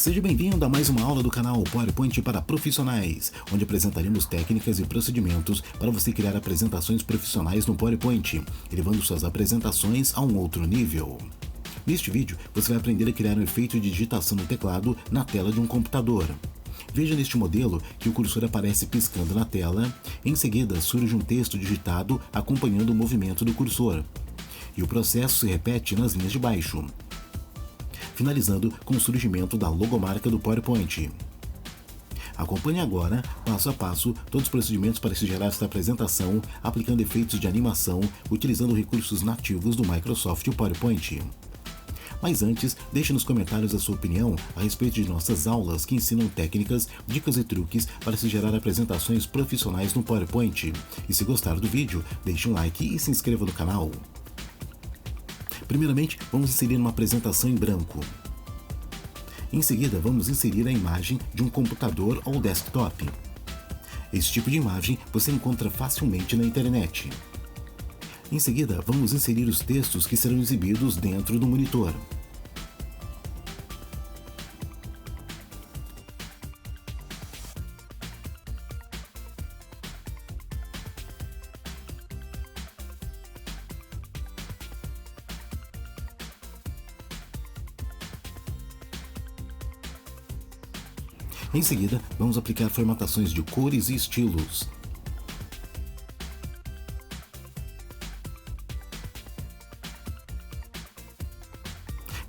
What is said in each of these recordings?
Seja bem-vindo a mais uma aula do canal PowerPoint para profissionais, onde apresentaremos técnicas e procedimentos para você criar apresentações profissionais no PowerPoint, elevando suas apresentações a um outro nível. Neste vídeo, você vai aprender a criar um efeito de digitação no teclado na tela de um computador. Veja neste modelo que o cursor aparece piscando na tela, em seguida surge um texto digitado acompanhando o movimento do cursor, e o processo se repete nas linhas de baixo, finalizando com o surgimento da logomarca do PowerPoint. Acompanhe agora, passo a passo, todos os procedimentos para se gerar esta apresentação, aplicando efeitos de animação, utilizando recursos nativos do Microsoft PowerPoint. Mas antes, deixe nos comentários a sua opinião a respeito de nossas aulas que ensinam técnicas, dicas e truques para se gerar apresentações profissionais no PowerPoint. E se gostar do vídeo, deixe um like e se inscreva no canal. Primeiramente, vamos inserir uma apresentação em branco. Em seguida, vamos inserir a imagem de um computador ou desktop. Esse tipo de imagem você encontra facilmente na internet. Em seguida, vamos inserir os textos que serão exibidos dentro do monitor. Em seguida, vamos aplicar formatações de cores e estilos.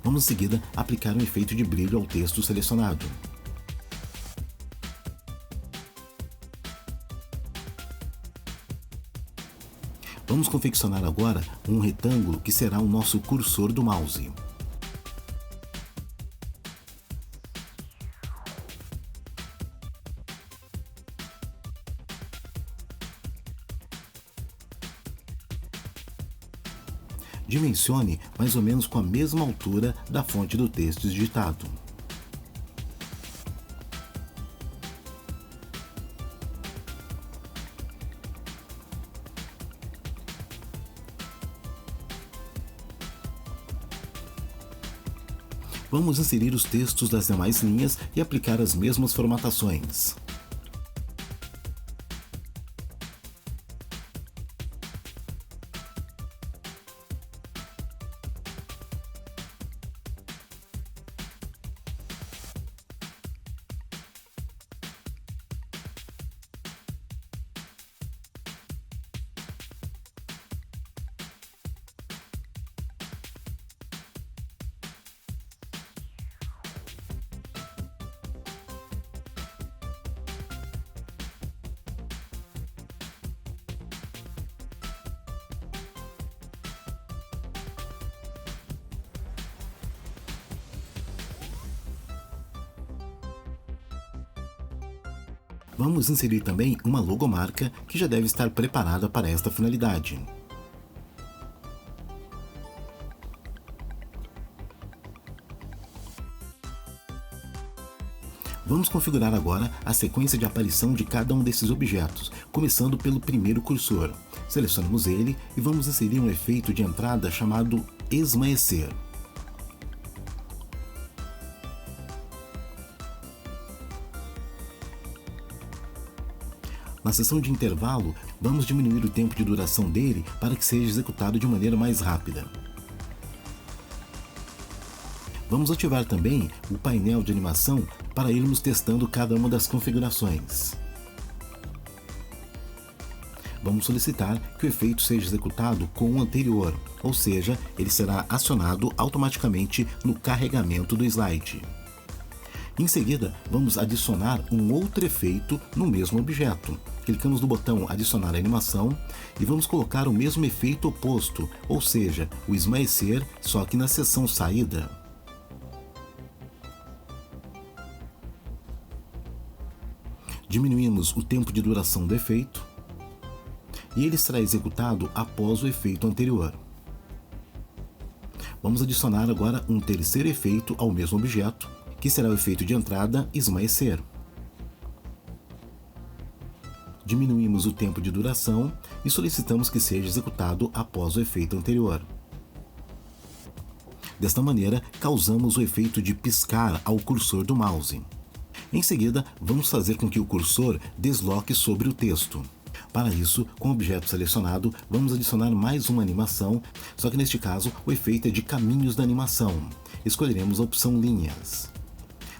Vamos em seguida aplicar um efeito de brilho ao texto selecionado. Vamos confeccionar agora um retângulo que será o nosso cursor do mouse. Dimensione mais ou menos com a mesma altura da fonte do texto digitado. Vamos inserir os textos das demais linhas e aplicar as mesmas formatações. Vamos inserir também uma logomarca que já deve estar preparada para esta finalidade. Vamos configurar agora a sequência de aparição de cada um desses objetos, começando pelo primeiro cursor. Selecionamos ele e vamos inserir um efeito de entrada chamado esmaecer. Na seção de intervalo, vamos diminuir o tempo de duração dele para que seja executado de maneira mais rápida. Vamos ativar também o painel de animação para irmos testando cada uma das configurações. Vamos solicitar que o efeito seja executado com o anterior, ou seja, ele será acionado automaticamente no carregamento do slide. Em seguida, vamos adicionar um outro efeito no mesmo objeto. Clicamos no botão Adicionar animação e vamos colocar o mesmo efeito oposto, ou seja, o esmaecer, só que na seção Saída. Diminuímos o tempo de duração do efeito e ele será executado após o efeito anterior. Vamos adicionar agora um terceiro efeito ao mesmo objeto, que será o efeito de entrada esmaecer. Diminuímos o tempo de duração e solicitamos que seja executado após o efeito anterior. Desta maneira, causamos o efeito de piscar ao cursor do mouse. Em seguida, vamos fazer com que o cursor desloque sobre o texto. Para isso, com o objeto selecionado, vamos adicionar mais uma animação, só que neste caso o efeito é de caminhos da animação. Escolheremos a opção linhas.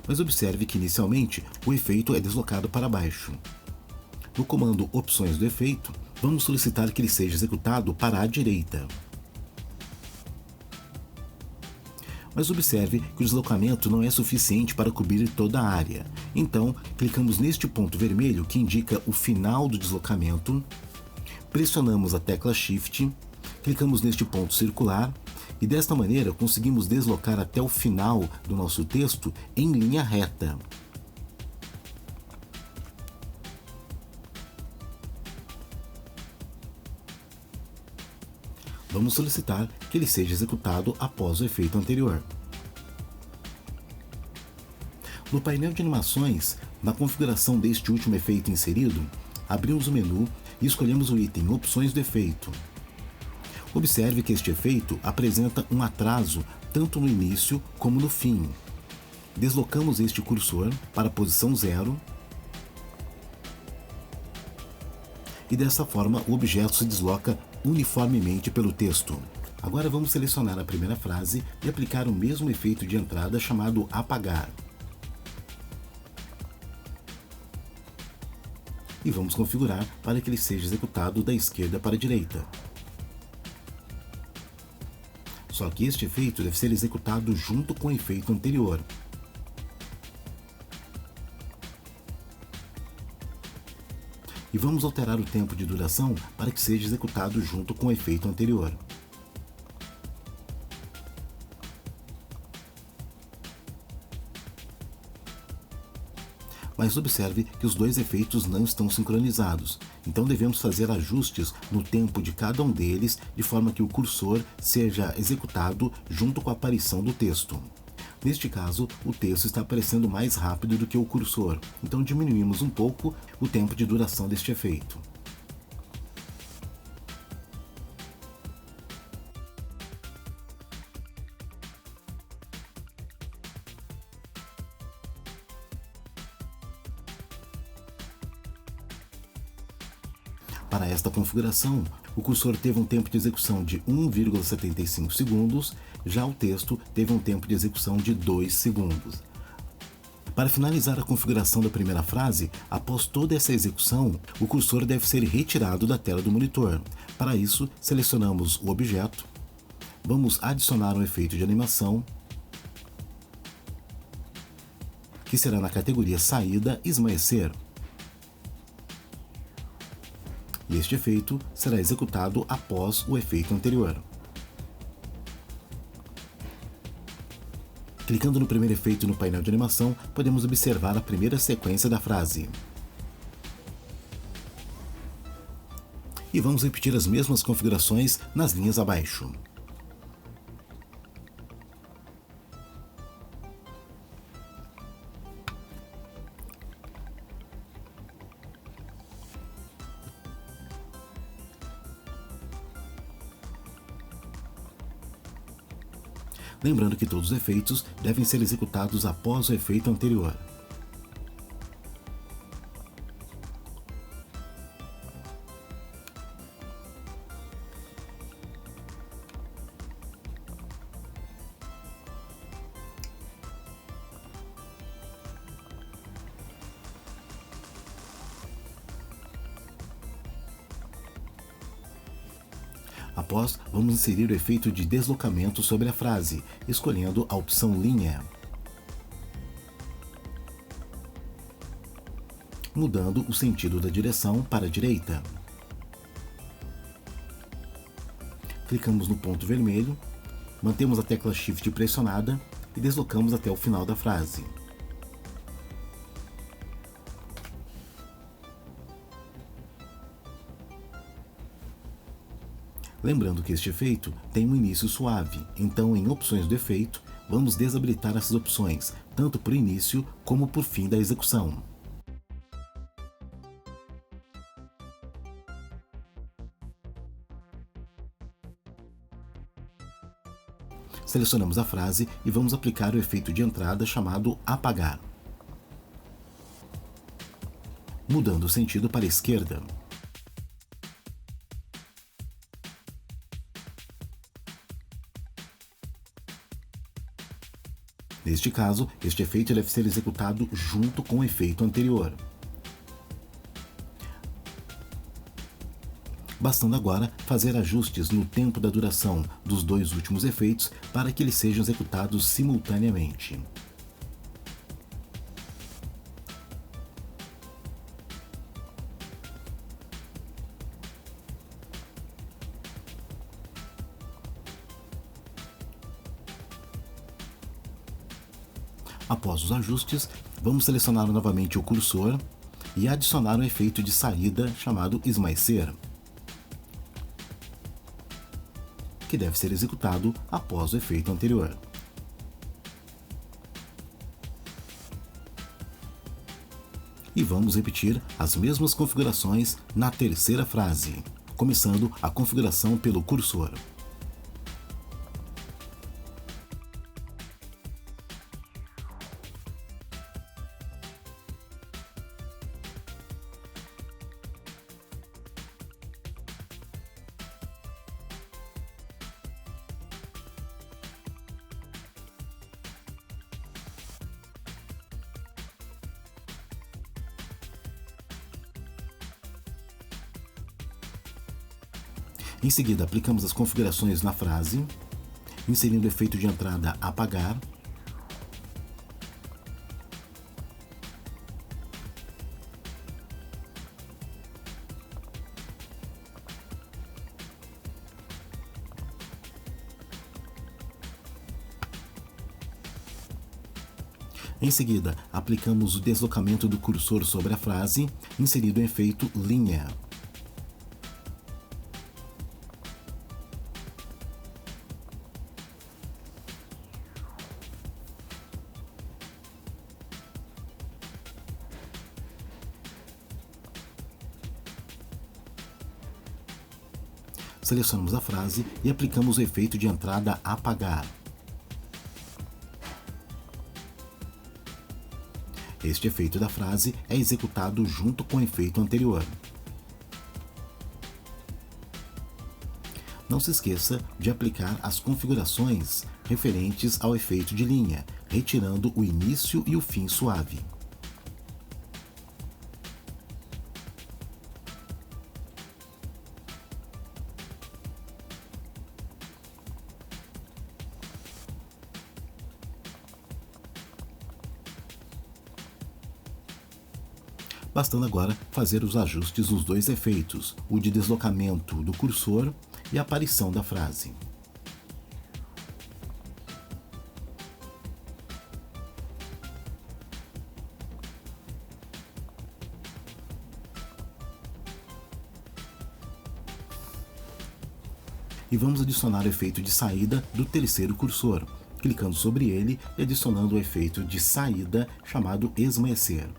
Mas observe que inicialmente o efeito é deslocado para baixo. No comando Opções do efeito, vamos solicitar que ele seja executado para a direita. Mas observe que o deslocamento não é suficiente para cobrir toda a área. Então, clicamos neste ponto vermelho que indica o final do deslocamento, pressionamos a tecla Shift, clicamos neste ponto circular e desta maneira conseguimos deslocar até o final do nosso texto em linha reta. Vamos solicitar que ele seja executado após o efeito anterior. No painel de animações, na configuração deste último efeito inserido, abrimos o menu e escolhemos o item Opções do efeito. Observe que este efeito apresenta um atraso tanto no início como no fim. Deslocamos este cursor para a posição 0 e dessa forma o objeto se desloca uniformemente pelo texto. Agora vamos selecionar a primeira frase e aplicar o mesmo efeito de entrada chamado apagar. E vamos configurar para que ele seja executado da esquerda para a direita. Só que este efeito deve ser executado junto com o efeito anterior. E vamos alterar o tempo de duração para que seja executado junto com o efeito anterior. Mas observe que os dois efeitos não estão sincronizados, então devemos fazer ajustes no tempo de cada um deles de forma que o cursor seja executado junto com a aparição do texto. Neste caso, o texto está aparecendo mais rápido do que o cursor, então diminuímos um pouco o tempo de duração deste efeito. Para esta configuração, o cursor teve um tempo de execução de 1,75 segundos, já o texto teve um tempo de execução de 2 segundos. Para finalizar a configuração da primeira frase, após toda essa execução, o cursor deve ser retirado da tela do monitor. Para isso, selecionamos o objeto, vamos adicionar um efeito de animação, que será na categoria Saída Esmaecer. E este efeito será executado após o efeito anterior. Clicando no primeiro efeito no painel de animação, podemos observar a primeira sequência da frase. E vamos repetir as mesmas configurações nas linhas abaixo. Lembrando que todos os efeitos devem ser executados após o efeito anterior. Após, vamos inserir o efeito de deslocamento sobre a frase, escolhendo a opção linha. Mudando o sentido da direção para a direita. Clicamos no ponto vermelho, mantemos a tecla Shift pressionada e deslocamos até o final da frase. Lembrando que este efeito tem um início suave, então em opções do efeito, vamos desabilitar essas opções, tanto por início como por fim da execução. Selecionamos a frase e vamos aplicar o efeito de entrada chamado apagar, mudando o sentido para a esquerda. Neste caso, este efeito deve ser executado junto com o efeito anterior. Bastando agora fazer ajustes no tempo da duração dos dois últimos efeitos para que eles sejam executados simultaneamente. Após os ajustes, vamos selecionar novamente o cursor e adicionar um efeito de saída chamado esmaecer, que deve ser executado após o efeito anterior. E vamos repetir as mesmas configurações na terceira frase, começando a configuração pelo cursor. Em seguida, aplicamos as configurações na frase, inserindo o efeito de entrada apagar, em seguida, aplicamos o deslocamento do cursor sobre a frase, inserido o efeito linha. Selecionamos a frase e aplicamos o efeito de entrada apagar. Este efeito da frase é executado junto com o efeito anterior. Não se esqueça de aplicar as configurações referentes ao efeito de linha, retirando o início e o fim suave. Bastando agora fazer os ajustes nos dois efeitos, o de deslocamento do cursor e a aparição da frase. E vamos adicionar o efeito de saída do terceiro cursor, clicando sobre ele e adicionando o efeito de saída chamado esmaecer,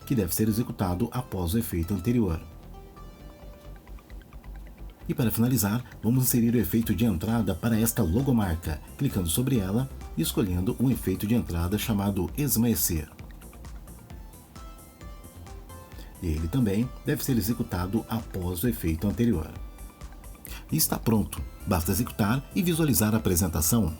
que deve ser executado após o efeito anterior. E para finalizar, vamos inserir o efeito de entrada para esta logomarca, clicando sobre ela e escolhendo um efeito de entrada chamado esmaecer. E ele também deve ser executado após o efeito anterior. E está pronto, basta executar e visualizar a apresentação.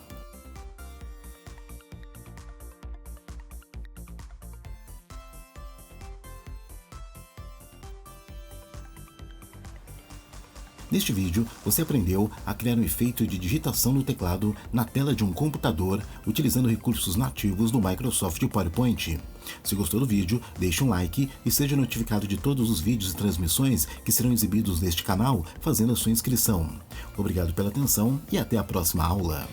Neste vídeo, você aprendeu a criar um efeito de digitação no teclado na tela de um computador utilizando recursos nativos do Microsoft PowerPoint. Se gostou do vídeo, deixe um like e seja notificado de todos os vídeos e transmissões que serão exibidos neste canal fazendo a sua inscrição. Obrigado pela atenção e até a próxima aula.